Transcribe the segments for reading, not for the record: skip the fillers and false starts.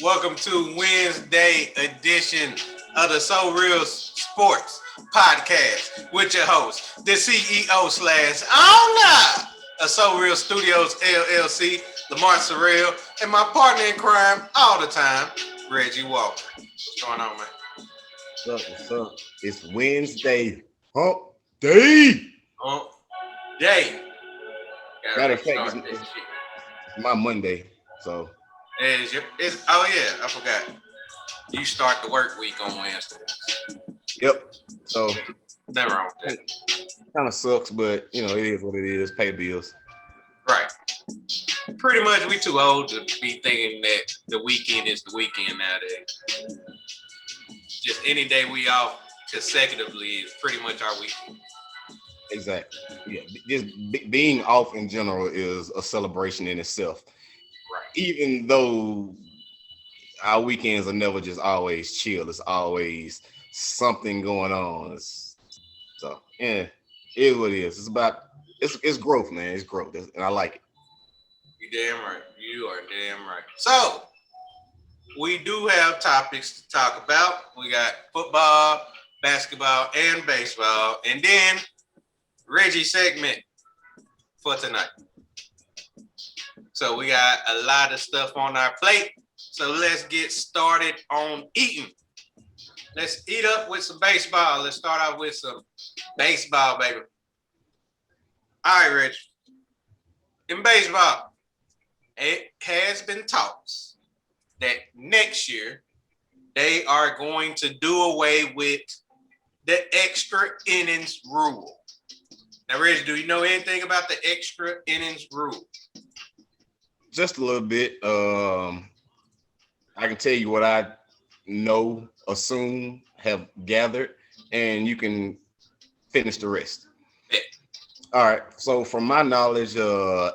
Welcome to Wednesday edition of the SoReal Sports Podcast with your host, the CEO slash owner of SoReal Studios LLC, Lamar SoReal, and my partner in crime all the time, Reggie Walker. What's going on, man? What's up? It's Wednesday. Hump day. Hump day. Matter of fact, it's my Monday. So oh yeah, I forgot. You start the work week on Wednesday. Yep. So nothing wrong with that. Kind of sucks, but it is what it is. Pay bills. Right. Pretty much, we too old to be thinking that the weekend is the weekend nowadays. Just any day we off consecutively is pretty much our weekend. Exactly. Yeah. Just being off in general is a celebration in itself. Right. Even though our weekends are never just always chill, it's always something going on. So yeah, it is what it is. It's growth, man. It's growth, and I like it. You're damn right. You are damn right. So we do have topics to talk about. We got football, basketball, and baseball, and then Reggie segment for tonight. So we got a lot of stuff on our plate. So let's get started on eating. Let's eat up with some baseball. Let's start out with some baseball, baby. All right, Rich. In baseball, it has been talks that next year they are going to do away with the extra innings rule. Now, Rich, do you know anything about the extra innings rule? Just a little bit. I can tell you what I know, assume, have gathered, and you can finish the rest. Yeah. All right. So from my knowledge,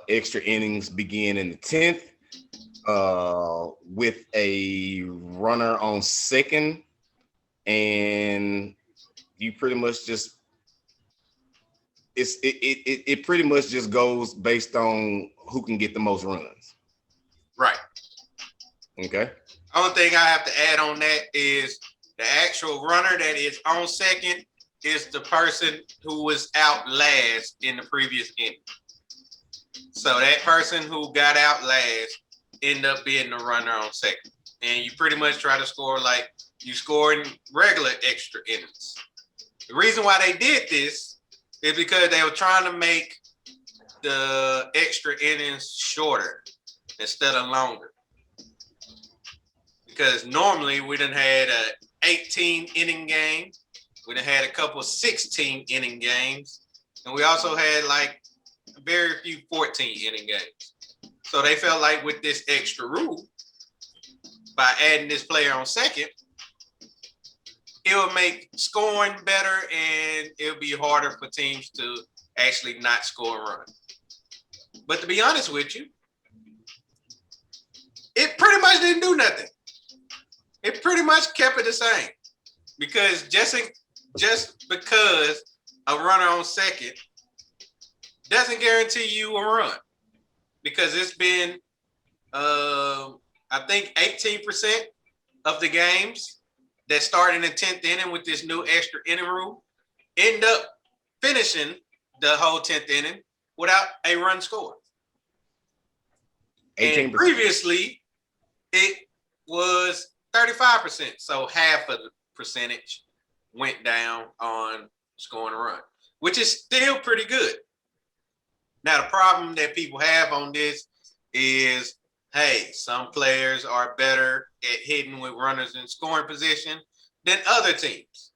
extra innings begin in the 10th with a runner on second, and you pretty much just it pretty much just goes based on who can get the most runs. Right. Okay. Only thing I have to add on that is the actual runner that is on second is the person who was out last in the previous inning. So that person who got out last ended up being the runner on second. And you pretty much try to score like you score in regular extra innings. The reason why they did this is because they were trying to make the extra innings shorter instead of longer. Because normally we done had a 18 inning game. We done had a couple 16 inning games. And we also had like very few 14 inning games. So they felt like with this extra rule, by adding this player on second, it will make scoring better and it'll be harder for teams to actually not score a run. But to be honest with you, it pretty much didn't do nothing. It pretty much kept it the same because just because a runner on second doesn't guarantee you a run because it's been, I think 18% of the games that start in the 10th inning with this new extra inning rule end up finishing the whole 10th inning without a run scored. 18%. And previously, it was 35%. So half of the percentage went down on scoring a run, which is still pretty good. Now, the problem that people have on this is, hey, some players are better at hitting with runners in scoring position than other teams.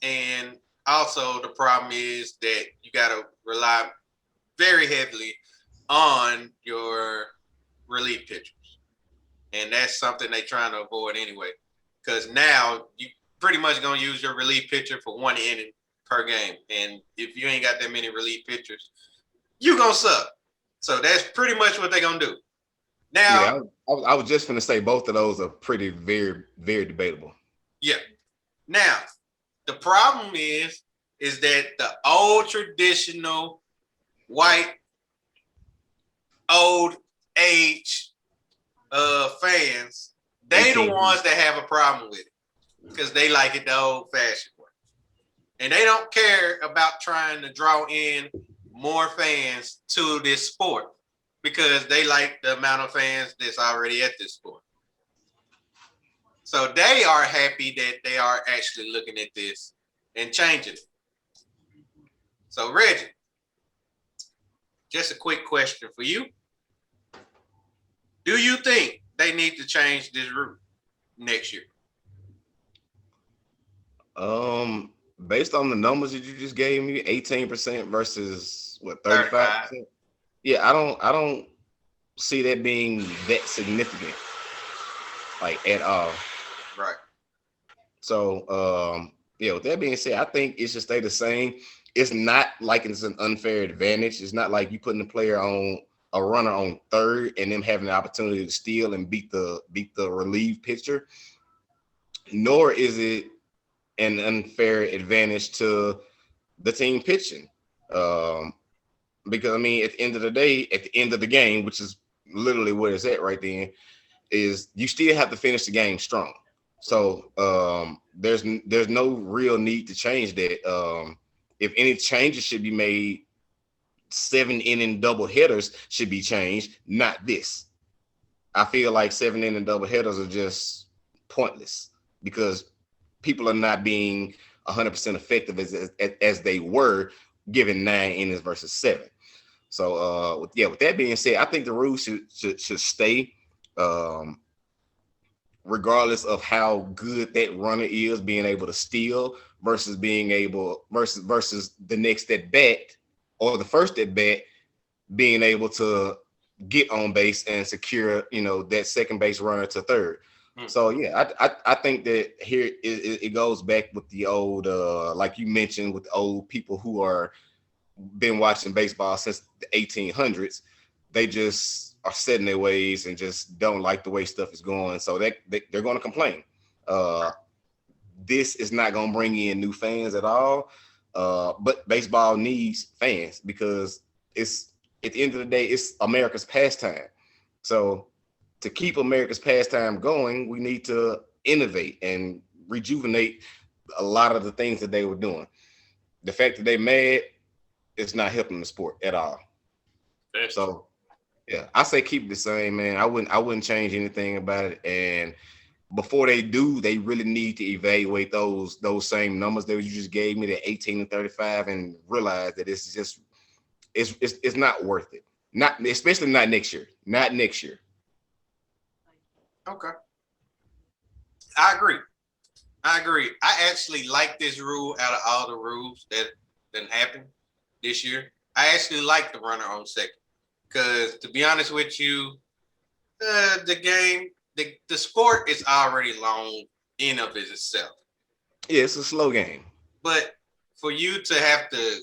And also the problem is that you got to rely very heavily on your relief pitchers. And that's something they're trying to avoid anyway. Because now you pretty much going to use your relief pitcher for one inning per game. And if you ain't got that many relief pitchers, you going to suck. So that's pretty much what they're going to do. Now, yeah, I was just going to say both of those are pretty, very, very debatable. Yeah. Now, the problem is that the old traditional white old age fans They the ones that have a problem with it because they like it the old-fashioned way. And they don't care about trying to draw in more fans to this sport because they like the amount of fans that's already at this sport. So they are happy that they are actually looking at this and changing it. So Reggie, just a quick question for you. Do you think they need to change this rule next year? Based on the numbers that you just gave me, 18% versus what, 35%? 35. Yeah, I don't see that being that significant, like at all. Right. So yeah, with that being said, I think it should stay the same. It's not like it's an unfair advantage. It's not like you putting a runner on third and them having the opportunity to steal and beat the relief pitcher. Nor is it an unfair advantage to the team pitching. Because I mean, at the end of the day, at the end of the game, which is literally where it's at right then, is you still have to finish the game strong. So there's no real need to change that. If any changes should be made, 7-inning double headers should be changed, not this. I feel like 7-inning double headers are just pointless because people are not being 100% effective as they were given 9 innings versus 7. So with that being said, I think the rules should stay. Regardless of how good that runner is, being able to steal versus versus the next at bat or the first at bat being able to get on base and secure, that second base runner to third. So yeah, I think that here it goes back with the old, like you mentioned, with the old people who are been watching baseball since the 1800s. They just are set in their ways and just don't like the way stuff is going. So they're going to complain. This is not going to bring in new fans at all. But baseball needs fans because it's, at the end of the day, it's America's pastime. So to keep America's pastime going, we need to innovate and rejuvenate a lot of the things that they were doing. The fact that they're mad, it's not helping the sport at all. So yeah, I say keep it the same, man. I wouldn't change anything about it. And before they do, they really need to evaluate those same numbers that you just gave me, the 18 and 35, and realize that it's just it's not worth it. Not especially not next year. Not next year. Okay. I agree. I actually like this rule out of all the rules that didn't happen this year. I actually like the runner on second. Because to be honest with you, the game, the sport is already long in of itself. Yeah, it's a slow game. But for you to have to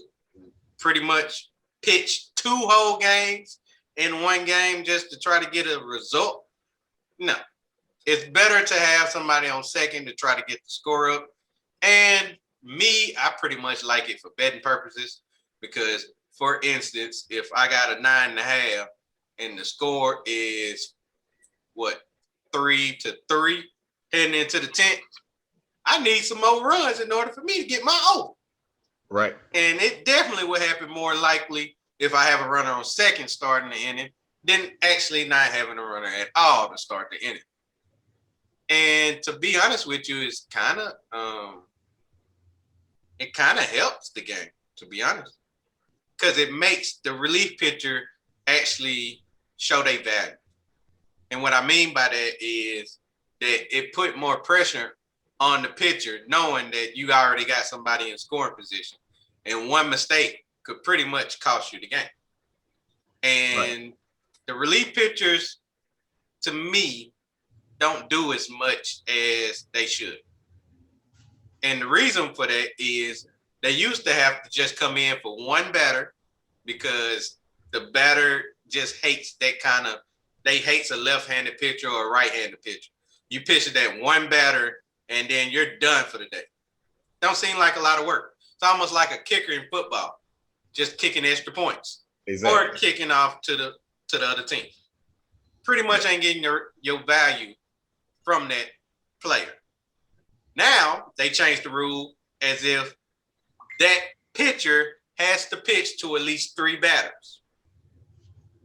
pretty much pitch 2 whole games in one game just to try to get a result, no. It's better to have somebody on second to try to get the score up. And me, I pretty much like it for betting purposes because, for instance, if I got a 9.5 and the score is 3-3 heading into the 10th, I need some more runs in order for me to get my over. Right. And it definitely would happen more likely if I have a runner on second starting the inning than actually not having a runner at all to start the inning. And to be honest with you, it's it kind of helps the game, to be honest, because it makes the relief pitcher actually show their value. And what I mean by that is that it put more pressure on the pitcher, knowing that you already got somebody in scoring position, and one mistake could pretty much cost you the game. And the relief pitchers, to me, don't do as much as they should. And the reason for that is they used to have to just come in for one batter because the batter just hates hates a left-handed pitcher or a right-handed pitcher. You pitch it that one batter and then you're done for the day. Don't seem like a lot of work. It's almost like a kicker in football, just kicking extra points. Exactly. Or kicking off to the other team. Pretty much ain't getting your value from that player. Now they changed the rule as if that pitcher has to pitch to at least 3 batters.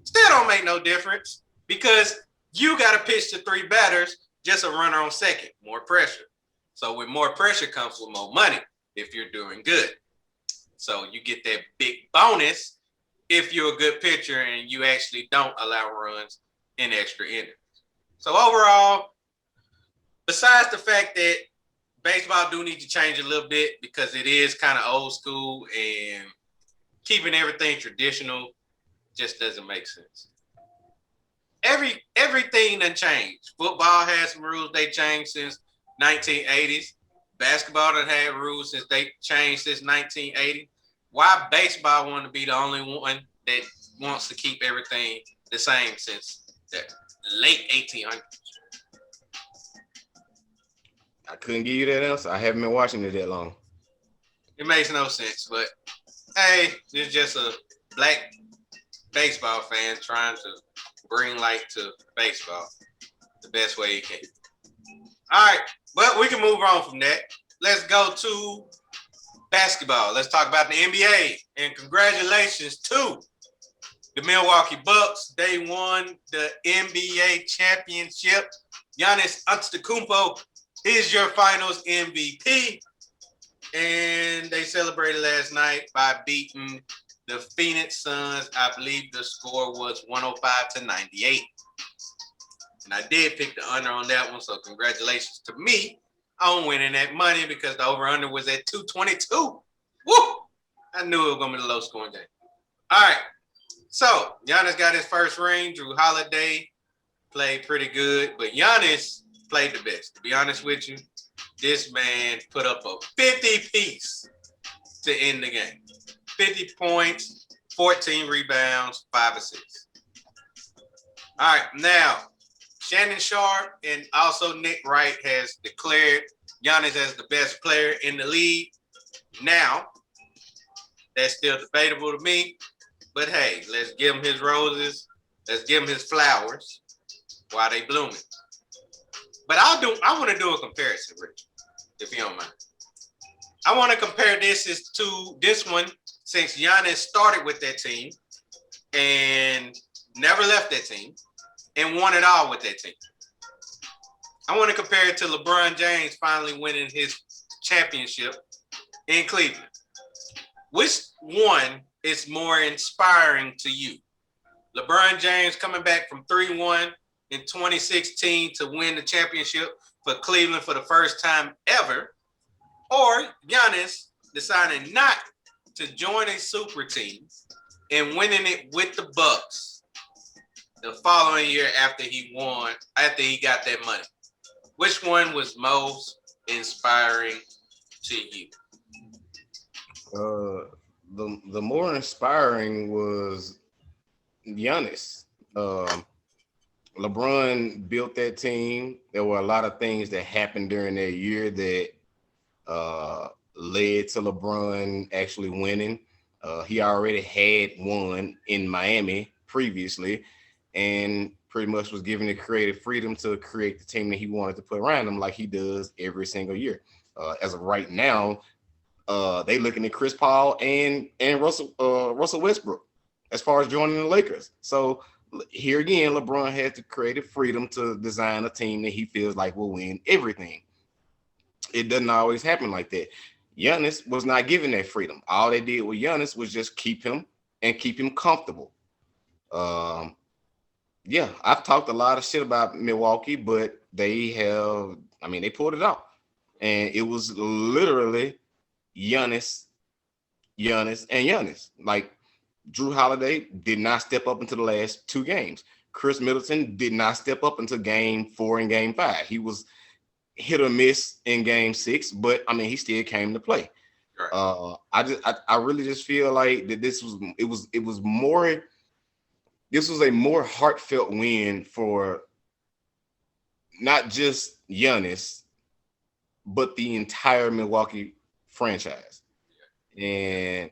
Still don't make no difference because you got to pitch to 3 batters, just a runner on second, more pressure. So with more pressure comes with more money if you're doing good. So you get that big bonus if you're a good pitcher and you actually don't allow runs in extra innings. So overall, besides the fact that baseball do need to change a little bit because it is kind of old school and keeping everything traditional just doesn't make sense. Everything done changed. Football has some rules they changed since 1980s. Basketball done had rules since they changed since 1980. Why baseball want to be the only one that wants to keep everything the same since the late 1800s? I couldn't give you that answer. I haven't been watching it that long. It makes no sense, but hey, it's just a black baseball fan trying to bring light to baseball the best way he can. All right, but we can move on from that. Let's go to basketball. Let's talk about the NBA. And congratulations to the Milwaukee Bucks. They won the NBA championship. Giannis Antetokounmpo is your finals MVP. And they celebrated last night by beating the Phoenix Suns. I believe the score was 105-98. And I did pick the under on that one, so congratulations to me on winning that money because the over-under was at 222. Woo! I knew it was going to be the low-scoring game. All right. So, Giannis got his first ring. Drew Holiday played pretty good, but Giannis played the best. To be honest with you, this man put up a 50-piece to end the game. 50 points, 14 rebounds, 5 assists. All right, now, Shannon Sharp and also Nick Wright has declared Giannis as the best player in the league. Now, that's still debatable to me, but hey, let's give him his roses. Let's give him his flowers while they blooming. But I want to do a comparison, Rich, if you don't mind. I want to compare this to this one since Giannis started with that team and never left that team and won it all with that team. I want to compare it to LeBron James finally winning his championship in Cleveland. Which one is more inspiring to you? LeBron James coming back from 3-1 in 2016 to win the championship for Cleveland for the first time ever, or Giannis deciding not to join a super team and winning it with the Bucks the following year after he got that money? Which one was most inspiring to you? The more inspiring was Giannis. LeBron built that team. There were a lot of things that happened during that year that led to LeBron actually winning. He already had won in Miami previously and pretty much was given the creative freedom to create the team that he wanted to put around him like he does every single year. As of right now, they looking at Chris Paul and Russell Westbrook as far as joining the Lakers. So here again, LeBron had the creative freedom to design a team that he feels like will win everything. It doesn't always happen like that. Giannis was not given that freedom. All they did with Giannis was just keep him comfortable. Yeah, I've talked a lot of shit about Milwaukee, but they pulled it off. And it was literally Giannis, and Giannis. Like, Drew Holiday did not step up into the last 2 games. Chris Middleton did not step up until game 4 and game 5. He was hit or miss in game 6, but he still came to play. Right. I really just feel like that this was a more heartfelt win for not just Giannis, but the entire Milwaukee franchise. And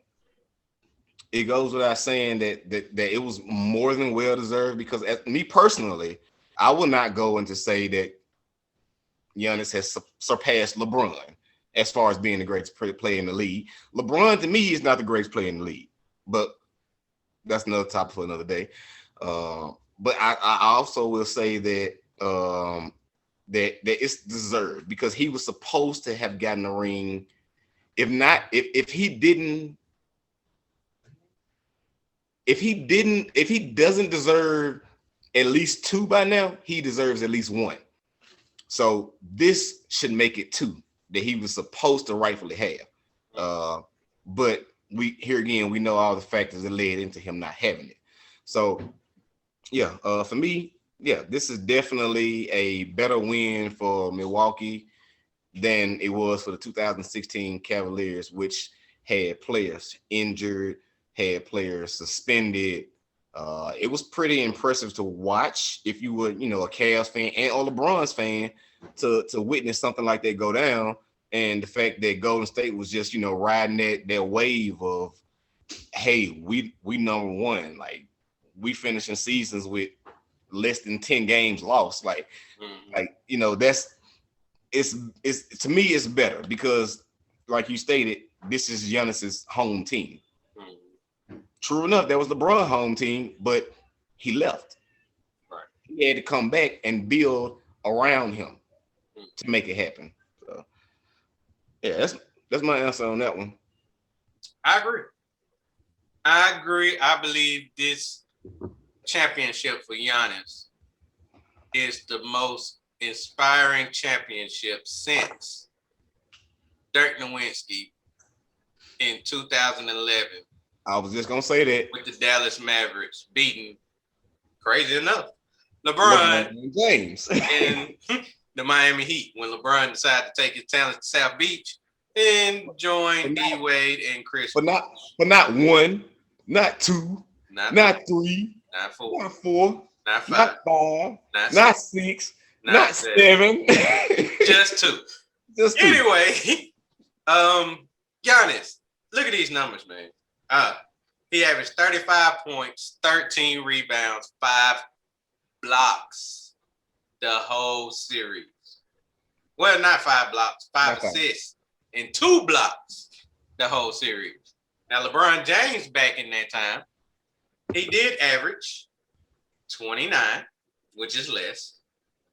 it goes without saying that it was more than well deserved because, as me personally, I will not go and to say that Giannis has surpassed LeBron as far as being the greatest player in the league. LeBron, to me, is not the greatest player in the league, but that's another topic for another day. But I also will say that that it's deserved because he was supposed to have gotten a ring. If he doesn't deserve at least two by now, he deserves at least one. So this should make it two that he was supposed to rightfully have. But we know all the factors that led into him not having it. So yeah, for me, yeah, this is definitely a better win for Milwaukee than it was for the 2016 Cavaliers, which had players injured, had players suspended. It was pretty impressive to watch if you were, a Cavs fan and or LeBron's fan to witness something like that go down. And the fact that Golden State was just, riding that wave of, hey, we number one. Like, we finishing seasons with less than 10 games lost. That's it's to me it's better because, like you stated, this is Giannis's home team. True enough, that was LeBron's home team, but he left. Right. He had to come back and build around him to make it happen. So, yeah, that's my answer on that one. I agree. I believe this championship for Giannis is the most inspiring championship since Dirk Nowitzki in 2011. I was just gonna say that with the Dallas Mavericks beating, crazy enough, LeBron James and the Miami Heat when LeBron decided to take his talents to South Beach and join D Wade and Chris. But not one, not two, not three, not four, not four, not five, not six, not seven. Just two. Anyway, Giannis, look at these numbers, man. He averaged 35 points, 13 rebounds, 5 blocks the whole series. Well, not 5 blocks, 5 assists, and 2 blocks the whole series. Now, LeBron James back in that time, he did average 29, which is less,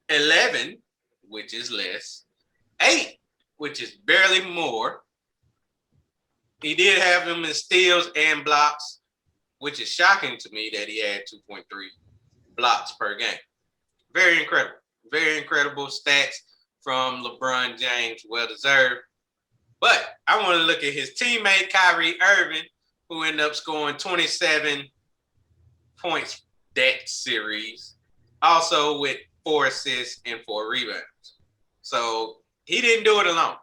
11, which is less, 8, which is barely more. He did have them in steals and blocks, which is shocking to me that he had 2.3 blocks per game. Very incredible. Very incredible stats from LeBron James. Well deserved. But I want to look at his teammate, Kyrie Irving, who ended up scoring 27 points that series. Also with 4 assists and 4 rebounds. So he didn't do it alone.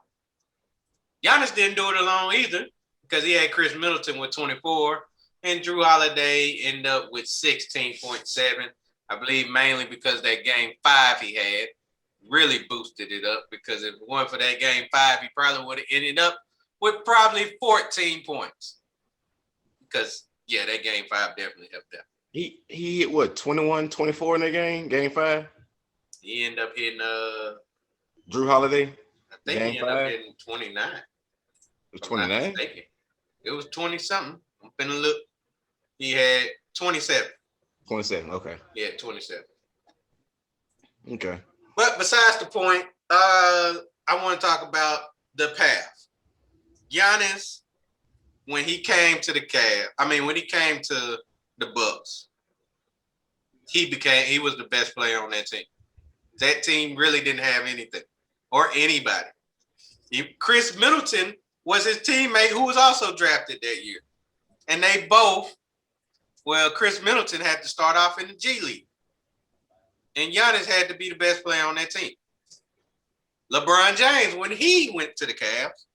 Giannis didn't do it alone either, because he had Chris Middleton with 24 and Drew Holiday ended up with 16.7. I believe mainly because that game 5 he had really boosted it up, because if it weren't for that game 5, he probably would have ended up with probably 14 points. Because, yeah, that game 5 definitely helped out. He hit what, 21, 24 in that game 5? He ended up hitting Drew Holiday? I think he ended up hitting 29. It was 29? It was 20 something. I'm finna look. He had 27. 27, okay. Yeah, 27. Okay. But besides the point, I want to talk about the path. Giannis, when he came to when he came to the Bucks, he was the best player on that team. That team really didn't have anything or anybody. Chris Middleton was his teammate who was also drafted that year. And they both, Chris Middleton had to start off in the G League. And Giannis had to be the best player on that team. LeBron James, when he went to the Cavs,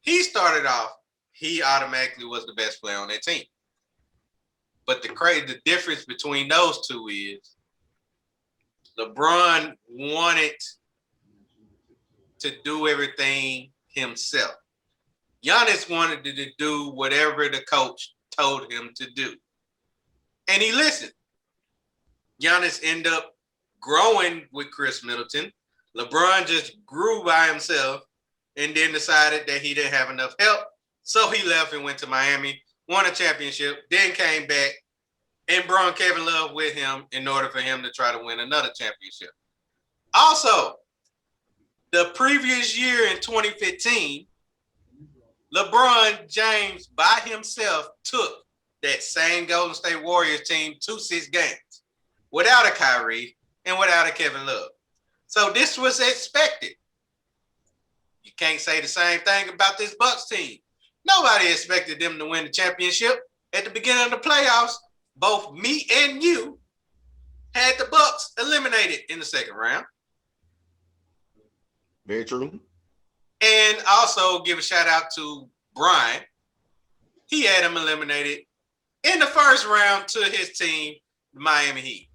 he automatically was the best player on that team. But the difference between those two is LeBron wanted to do everything himself. Giannis wanted to do whatever the coach told him to do. And he listened. Giannis ended up growing with Chris Middleton, LeBron just grew by himself and then decided that he didn't have enough help. So he left and went to Miami, won a championship, then came back and brought Kevin Love with him in order for him to try to win another championship. Also, the previous year in 2015, LeBron James by himself took that same Golden State Warriors team to 6 games without a Kyrie and without a Kevin Love. So this was expected. You can't say the same thing about this Bucks team. Nobody expected them to win the championship. At the beginning of the playoffs, both me and you had the Bucks eliminated in the second round. Very true. And also give a shout out to Brian. He had him eliminated in the first round to his team, the Miami Heat.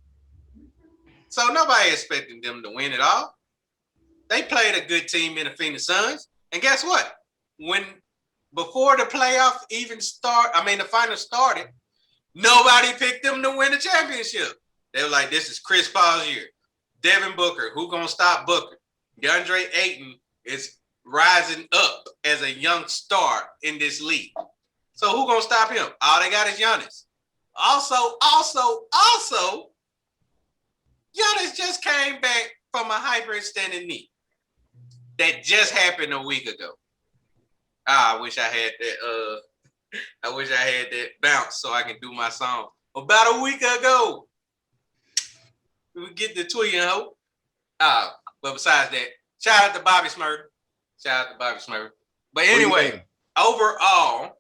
So nobody expected them to win it all. They played a good team in the Phoenix Suns. And guess what? Before the playoff even the final started, nobody picked them to win the championship. They were like, this is Chris Paul's year. Devin Booker, who gonna stop Booker? DeAndre Ayton is rising up as a young star in this league. So who gonna stop him? All they got is Giannis. Also, Giannis just came back from a hyperextended knee. That just happened a week ago. I wish I had that. I wish I had that bounce so I can do my song. About a week ago, we get the tweet and hope. But besides that, shout out to Bobby Smurf. But anyway, overall,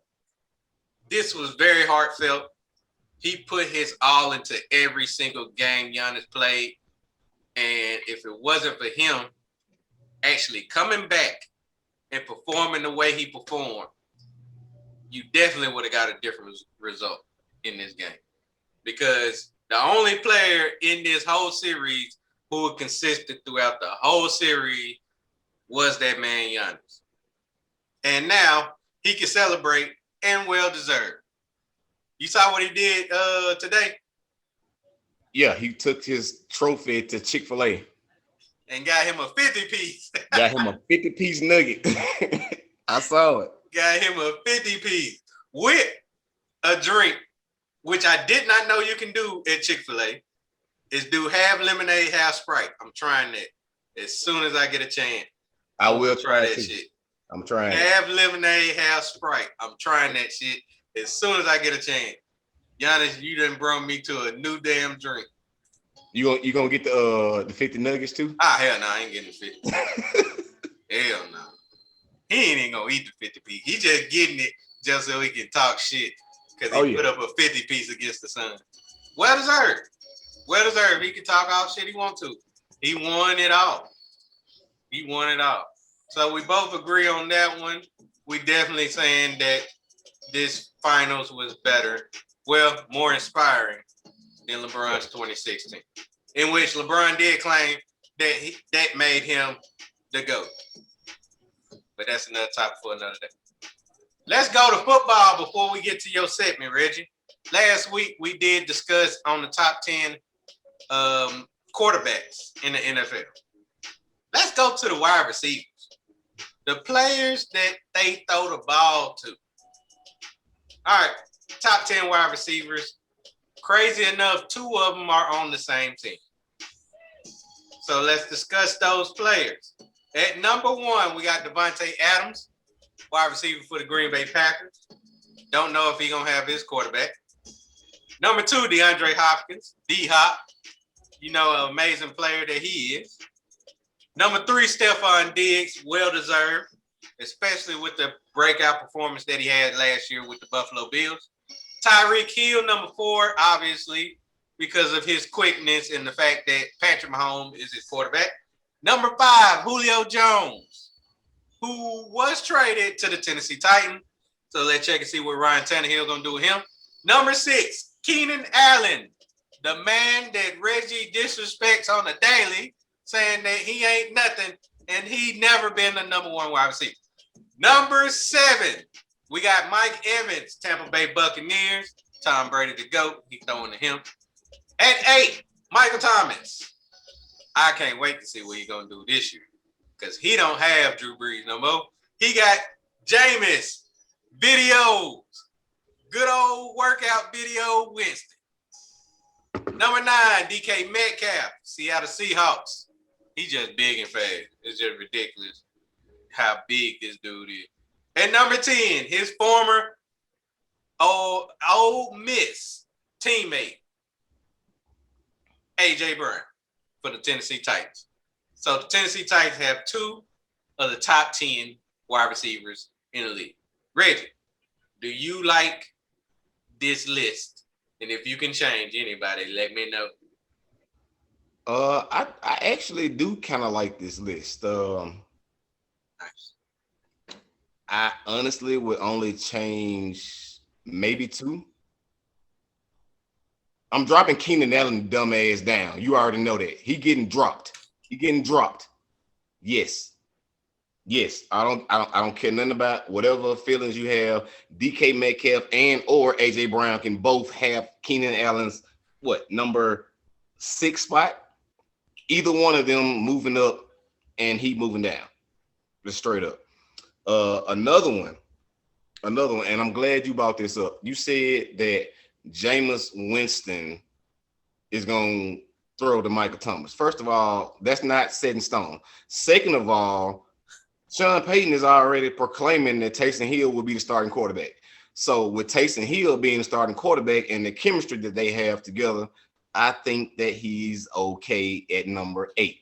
this was very heartfelt. He put his all into every single game Giannis played. And if it wasn't for him actually coming back and performing the way he performed, you definitely would have got a different result in this game. Because the only player in this whole series who was consistent throughout the whole series was that man Giannis. And now he can celebrate and well deserved. You saw what he did today? Yeah, he took his trophy to Chick-fil-A. And got him a 50-piece. Got him a 50-piece nugget. I saw it. Got him a 50-piece with a drink, which I did not know you can do at Chick-fil-A, is do half lemonade, half Sprite. I'm trying that as soon as I get a chance. I will try that shit. I'm trying. Half lemonade, half Sprite. I'm trying that shit as soon as I get a chance. Giannis, you done brought me to a new damn drink. You gonna get the 50 nuggets too? Hell no, I ain't getting the 50. Hell no. He ain't even gonna eat the 50-piece. He just getting it just so he can talk shit. Because he put up a 50-piece against the Suns. Well deserved. Well deserved. He can talk all shit he want to. He won it all. So we both agree on that one. We definitely saying that this finals was better. Well, more inspiring than LeBron's 2016, in which LeBron did claim that that made him the GOAT. But that's another topic for another day. Let's go to football before we get to your segment, Reggie. Last week, we did discuss on the top 10 quarterbacks in the NFL. Let's go to the wide receivers. The players that they throw the ball to. All right, top 10 wide receivers. Crazy enough, 2 of them are on the same team. So let's discuss those players. At number 1, we got Devontae Adams, wide receiver for the Green Bay Packers. Don't know if he's going to have his quarterback. Number 2, DeAndre Hopkins, D-Hop. You know, an amazing player that he is. Number 3, Stephon Diggs, well-deserved, especially with the breakout performance that he had last year with the Buffalo Bills. Tyreek Hill, number 4, obviously, because of his quickness and the fact that Patrick Mahomes is his quarterback. Number 5, Julio Jones, who was traded to the Tennessee Titans. So let's check and see what Ryan Tannehill going to do with him. Number 6, Keenan Allen, the man that Reggie disrespects on a daily, saying that he ain't nothing, and he never been the number 1 wide receiver. Number 7, we got Mike Evans, Tampa Bay Buccaneers. Tom Brady the GOAT. He's throwing to him. At 8, Michael Thomas. I can't wait to see what he's gonna do this year. Because he don't have Drew Brees no more. He got Jameis videos. Good old workout video Winston. Number 9, DK Metcalf, Seattle Seahawks. He's just big and fast. It's just ridiculous how big this dude is. And number 10, his former Ole Miss teammate, AJ Brown, for the Tennessee Titans. So the Tennessee Titans have 2 of the top 10 wide receivers in the league. Reggie, do you like this list? And if you can change anybody, let me know. I actually do kind of like this list. Nice. I honestly would only change maybe 2. I'm dropping Keenan Allen dumbass down. You already know that. He getting dropped. Yes. I don't care nothing about whatever feelings you have. DK Metcalf and or AJ Brown can both have Keenan Allen's number 6 spot. Either one of them moving up and he moving down. Just straight up. Another one, and I'm glad you brought this up. You said that Jameis Winston is gonna throw to Michael Thomas. First of all, that's not set in stone. Second of all, Sean Payton is already proclaiming that Taysom Hill will be the starting quarterback. So with Taysom Hill being the starting quarterback and the chemistry that they have together, I think that he's okay at number 8.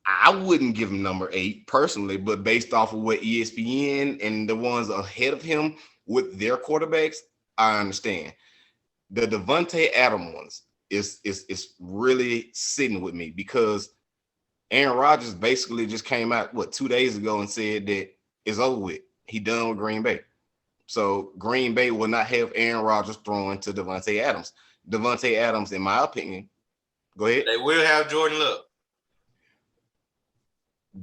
I wouldn't give him number 8 personally, but based off of what ESPN and the ones ahead of him with their quarterbacks, I understand. The Devontae Adams ones is really sitting with me because Aaron Rodgers basically just came out 2 days ago and said that it's over with. He done with Green Bay. So Green Bay will not have Aaron Rodgers throwing to Devontae Adams. Devontae Adams, in my opinion, go ahead. They will have Jordan Love.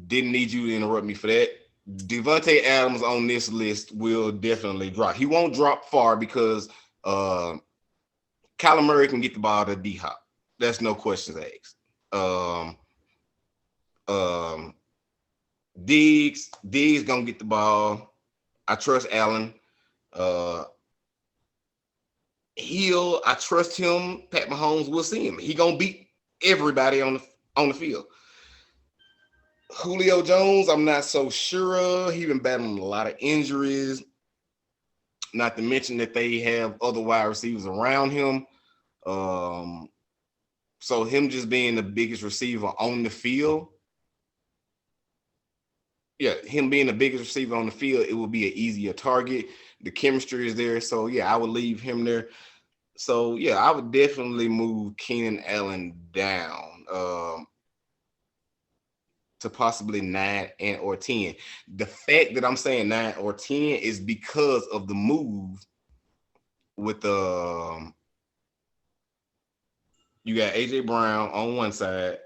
Didn't need you to interrupt me for that. Devontae Adams on this list will definitely drop. He won't drop far because Kyler Murray can get the ball to D-Hop. That's no questions asked. Diggs gonna get the ball. I trust Allen. Hill, I trust him. Pat Mahomes, we'll see him. He gonna beat everybody on the field. Julio Jones, I'm not so sure of. He's been battling a lot of injuries. Not to mention that they have other wide receivers around him. So him just being the biggest receiver on the field, him being the biggest receiver on the field, it will be an easier target. The chemistry is there. So, I would leave him there. So, I would definitely move Keenan Allen down to possibly 9 and or 10. The fact that I'm saying 9 or 10 is because of the move with you got AJ Brown on one side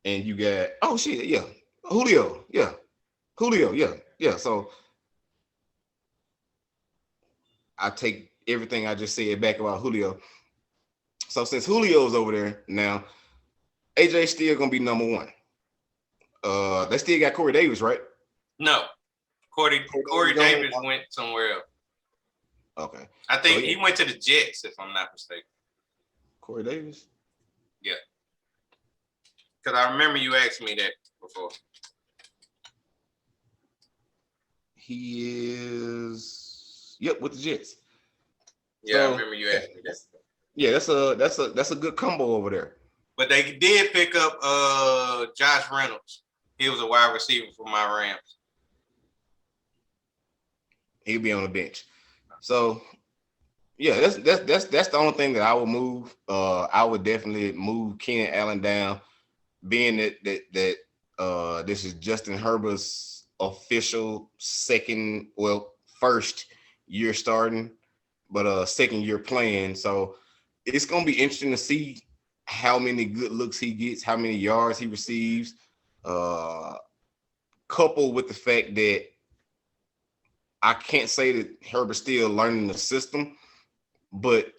and you got Julio. So I take everything I just said back about Julio. So since Julio's over there now, AJ's still gonna be number 1. They still got Corey Davis, right? No. Corey Davis went somewhere else. Okay. I think he went to the Jets, if I'm not mistaken. Corey Davis? Yeah. Because I remember you asked me that before. He is with the Jets. Yeah, so, I remember you asked me that. Yeah, that's a good combo over there. But they did pick up Josh Reynolds. He was a wide receiver for my Rams. He'll be on the bench. So that's the only thing that I would move. I would definitely move Keenan Allen down, being that this is Justin Herbert's official first year starting, but second year playing. So it's gonna be interesting to see how many good looks he gets, how many yards he receives, coupled with the fact that I can't say that Herbert's still learning the system, but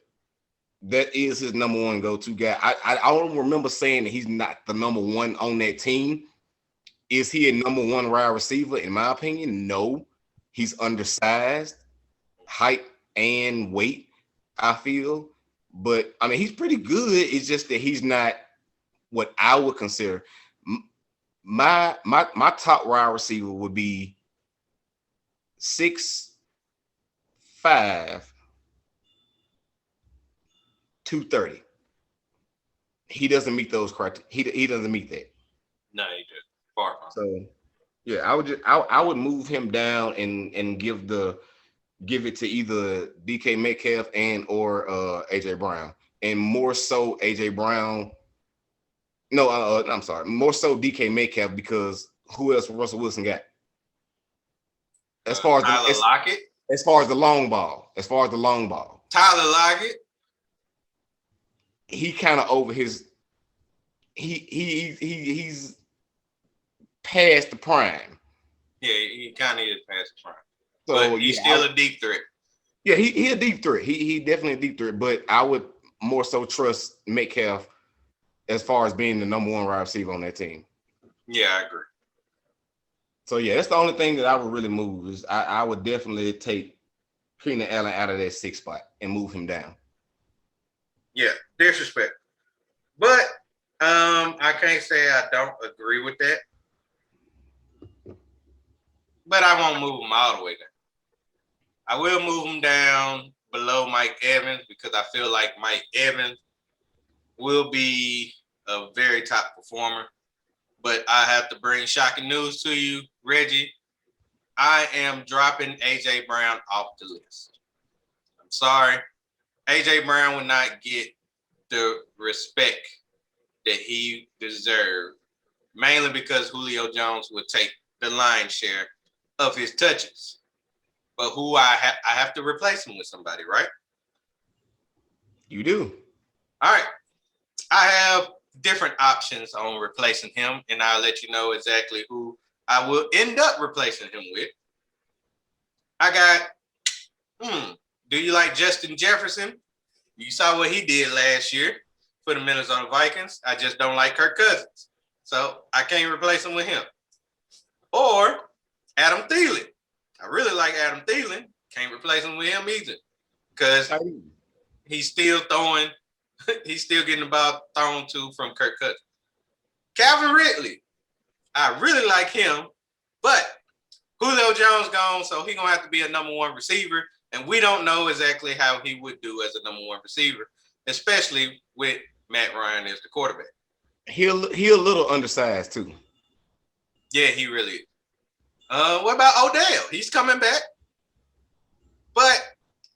that is his number one go-to guy. I don't remember saying that he's not the number one on that team. Is he a number one wide receiver? In my opinion, no. He's undersized, height and weight, I feel. But I mean, he's pretty good. It's just that he's not what I would consider. My top wide receiver would be 6'5", 230. He doesn't meet those criteria. He doesn't meet that. No, he did. Far from. So yeah, I would move him down and give it to either DK Metcalf and or AJ Brown, and more so AJ Brown. No, I'm sorry, more so DK Metcalf, because who else Russell Wilson got? As far as Tyler Lockett. As far as the long ball. Tyler Lockett. He kind of over his. He's past the prime. Yeah, he kind of is past the prime. So but he's still a deep threat. Yeah, he a deep threat. He definitely a deep threat. But I would more so trust Metcalf as far as being the number one wide receiver on that team. Yeah, I agree. So yeah, that's the only thing that I would really move is I would definitely take Keenan Allen out of that 6th spot and move him down. Yeah, disrespect. But I can't say I don't agree with that. But I won't move him all the way down. I will move him down below Mike Evans because I feel like Mike Evans will be a very top performer. But I have to bring shocking news to you, Reggie. I am dropping AJ Brown off the list. I'm sorry. AJ Brown will not get the respect that he deserved, mainly because Julio Jones will take the lion's share of his touches. But who I have to replace him with somebody, right? You do. All right. I have different options on replacing him, and I'll let you know exactly who I will end up replacing him with. I got, do you like Justin Jefferson? You saw what he did last year for the Minnesota Vikings. I just don't like Kirk Cousins. So I can't replace him with him. Or Adam Thielen. I really like Adam Thielen. Can't replace him with him either. Because he's still throwing, he's still getting the ball thrown to from Kirk Cousins. Calvin Ridley. I really like him, but Julio Jones gone, so he's going to have to be a number one receiver. And we don't know exactly how he would do as a number one receiver, especially with Matt Ryan as the quarterback. He a little undersized too. Yeah, he really is. What about Odell? He's coming back. But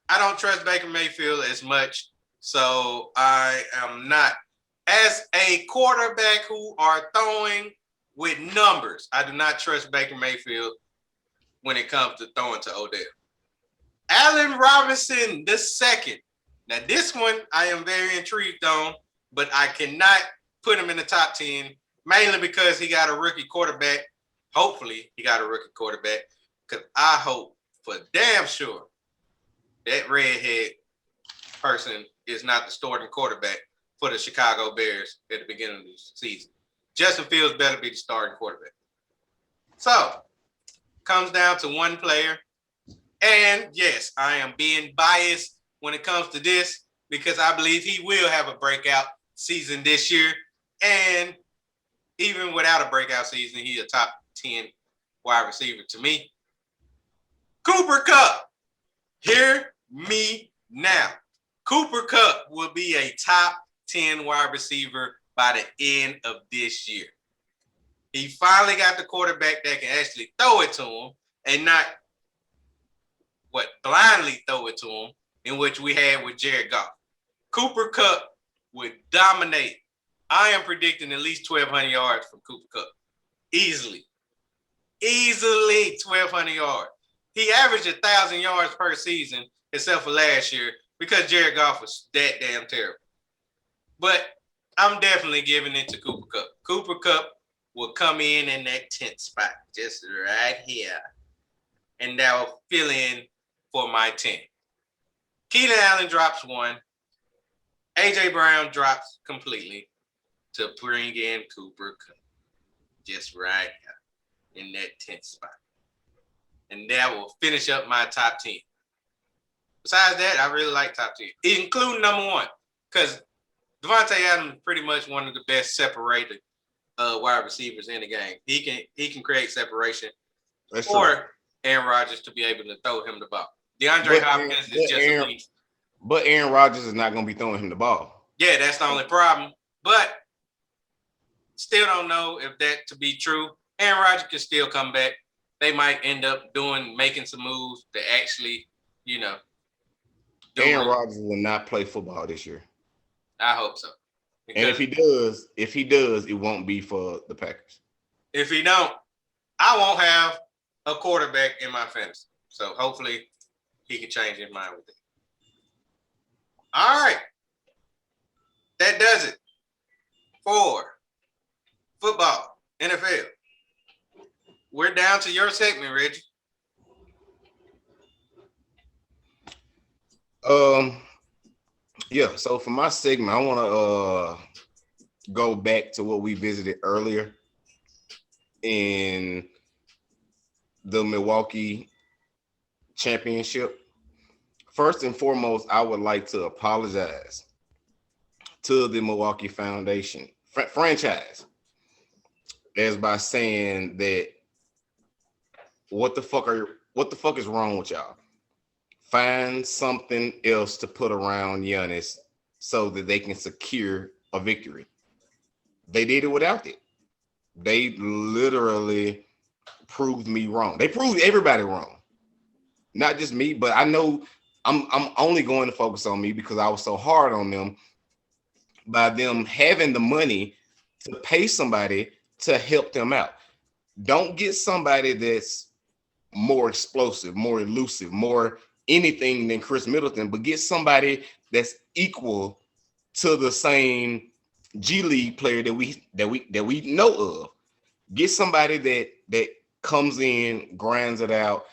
I don't trust Baker Mayfield as much, so I am not. As a quarterback who are throwing with numbers, I do not trust Baker Mayfield when it comes to throwing to Odell. Allen Robinson II. Now, this one I am very intrigued on, but I cannot put him in the top 10, mainly because he got a rookie quarterback. Hopefully, he got a rookie quarterback, because I hope for damn sure that redhead person is not the starting quarterback for the Chicago Bears at the beginning of the season. Justin Fields better be the starting quarterback. So, comes down to one player. And yes, I am being biased when it comes to this because I believe he will have a breakout season this year. And even without a breakout season, he's a top 10 wide receiver to me. Cooper Kupp. Hear me now. Cooper Kupp will be a top 10 wide receiver by the end of this year. He finally got the quarterback that can actually throw it to him and not blindly throw it to him, in which we had with Jared Goff. Cooper Kupp would dominate. I am predicting at least 1,200 yards from Cooper Kupp. Easily 1,200 yards. He averaged 1,000 yards per season, except for last year, because Jared Goff was that damn terrible. But I'm definitely giving it to Cooper Kupp. Cooper Kupp will come in that 10th spot, just right here. And that will fill in for my 10. Keenan Allen drops 1. AJ Brown drops completely to bring in Cooper Kupp. Just right in that 10th spot. And that will finish up my top 10. Besides that, I really like top 10, including number 1. Because Devontae Adams is pretty much one of the best separated wide receivers in the game. He can create separation for Aaron Rodgers to be able to throw him the ball. DeAndre Hopkins is just a beast. But Aaron Rodgers is not going to be throwing him the ball. Yeah, that's the only problem. But still don't know if that to be true. Aaron Rodgers can still come back. They might end up making some moves to actually, Aaron Rodgers will not play football this year. I hope so. And if he does, it won't be for the Packers. If he don't, I won't have a quarterback in my fantasy. So hopefully he can change his mind with it. All right. That does it for football, NFL. We're down to your segment, Reggie. Yeah, so for my segment, I want to go back to what we visited earlier in the Milwaukee championship. First and foremost, I would like to apologize to the Milwaukee Foundation franchise as by saying that what the fuck is wrong with y'all? Find something else to put around Giannis so that they can secure a victory. They did it without it. They literally proved me wrong. They proved everybody wrong. Not just me, but I know I'm only going to focus on me because I was so hard on them by them having the money to pay somebody to help them out. Don't get somebody that's more explosive, more elusive, more anything than Chris Middleton, but get somebody that's equal to the same G League player that we know of. Get somebody that comes in, grinds it out,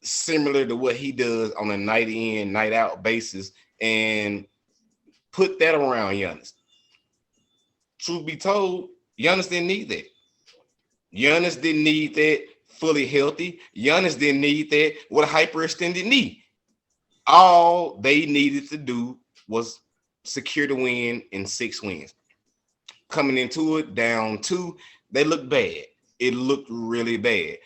similar to what he does on a night in, night out basis, and put that around Giannis. Truth be told, Giannis didn't need that. Giannis didn't need that fully healthy. Giannis didn't need that with a hyperextended knee. All they needed to do was secure the win in 6 wins. Coming into it down 2, they looked bad. It looked really bad.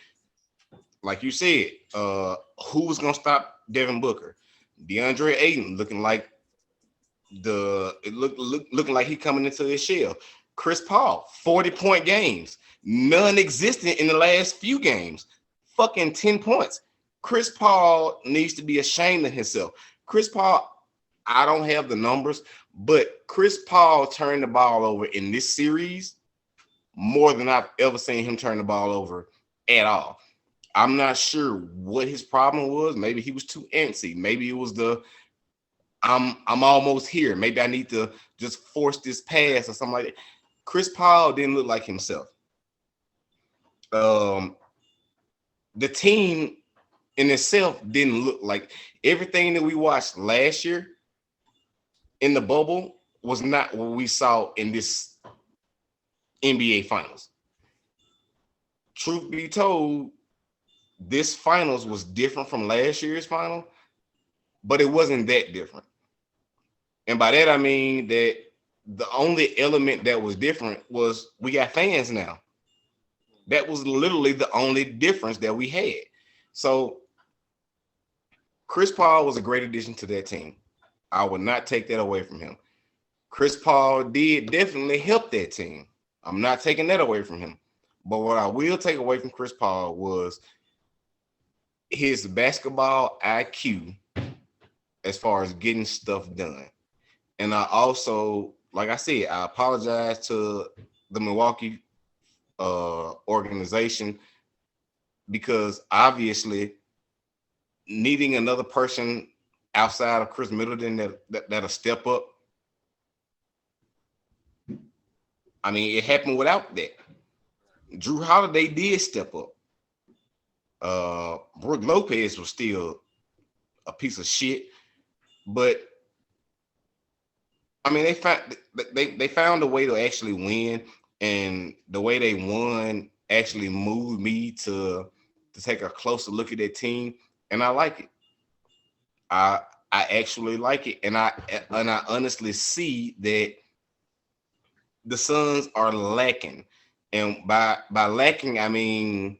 Like you said, who was gonna stop Devin Booker? DeAndre Ayton looking like looking like he coming into his shell. Chris Paul, 40-point games, non-existent in the last few games. Fucking 10 points. Chris Paul needs to be ashamed of himself. Chris Paul, I don't have the numbers, but Chris Paul turned the ball over in this series more than I've ever seen him turn the ball over at all. I'm not sure what his problem was. Maybe he was too antsy. Maybe it was I'm almost here. Maybe I need to just force this pass or something like that. Chris Paul didn't look like himself. The team in itself didn't look like everything that we watched last year in the bubble was not what we saw in this NBA Finals. Truth be told, this finals was different from last year's final, but it wasn't that different. And by that, I mean that the only element that was different was we got fans now. That was literally the only difference that we had. So Chris Paul was a great addition to that team. I would not take that away from him. Chris Paul did definitely help that team. I'm not taking that away from him. But what I will take away from Chris Paul was his basketball IQ as far as getting stuff done. And I also, like I said, I apologize to the Milwaukee organization because obviously needing another person outside of Chris Middleton that'll step up. I mean, it happened without that. Drew Holiday did step up. Brook Lopez was still a piece of shit, but I mean, they found a way to actually win, and the way they won actually moved me to take a closer look at that team, and I like it. I I actually like it, and I honestly see that the Suns are lacking, and by lacking I mean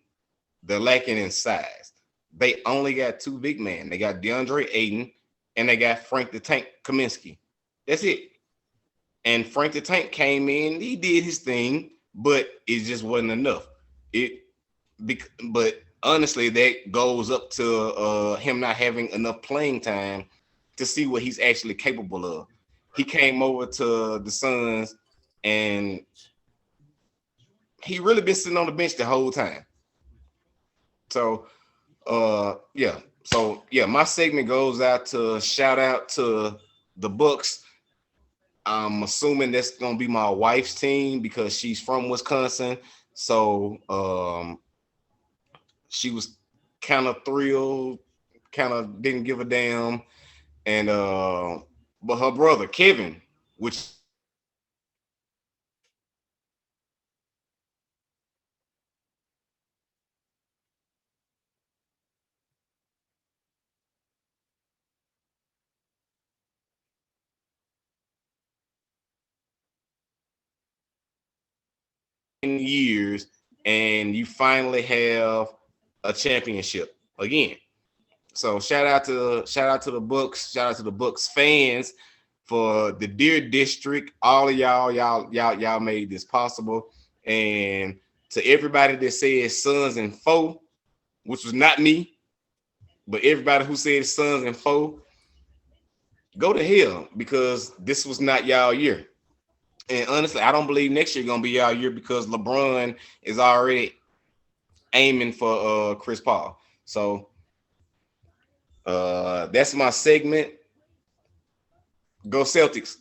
they're lacking in size. They only got two big men. They got DeAndre Ayton and they got Frank the Tank Kaminsky. That's it. And Frank the Tank came in, he did his thing, but it just wasn't enough. It but honestly, that goes up to him not having enough playing time to see what he's actually capable of. He came over to the Suns and he really been sitting on the bench the whole time. So yeah. So yeah, my segment goes out to shout out to the Bucks. I'm assuming that's gonna be my wife's team because she's from Wisconsin. So she was kind of thrilled, kind of didn't give a damn. And but her brother Kevin, which in years, and you finally have a championship again. So shout out to the Bucks, shout out to the Bucks fans for the Deer District. All of y'all made this possible. And to everybody that said Suns and four, which was not me, but everybody who said Suns and four, go to hell because this was not y'all year. And honestly, I don't believe next year gonna be y'all year because LeBron is already aiming for Chris Paul. So that's my segment. Go Celtics.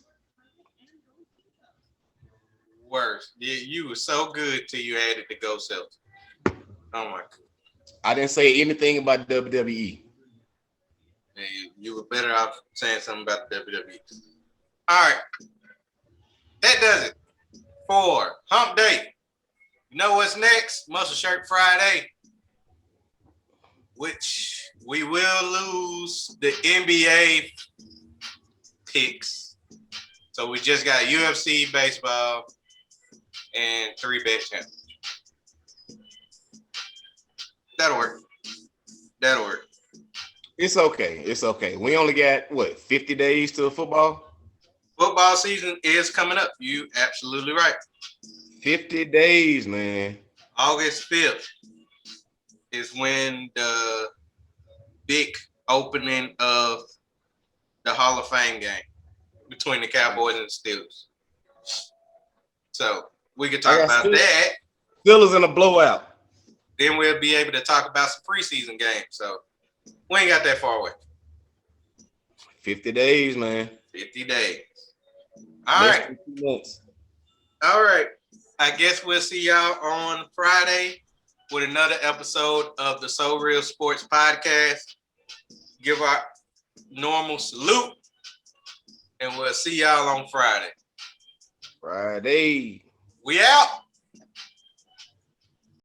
Worse. You were so good till you added the Go Celtics. Oh my god. I didn't say anything about WWE. You were better off saying something about the WWE. All right. That does it for Hump Day. You know what's next? Muscle Shirt Friday, which we will lose the NBA picks. So we just got UFC, baseball, and 3-bet challenge. That'll work. That'll work. It's okay. It's okay. We only got what 50 days to football. Football season is coming up. You absolutely right. 50 days, man. August 5th is when the big opening of the Hall of Fame game between the Cowboys and the Steelers. So we could talk about that. Steelers in a blowout. Then we'll be able to talk about some preseason games. So we ain't got that far away. 50 days, man. 50 days. All right. All right. I guess we'll see y'all on Friday with another episode of the SoReal Sports Podcast. Give our normal salute, and we'll see y'all on Friday. Friday. We out.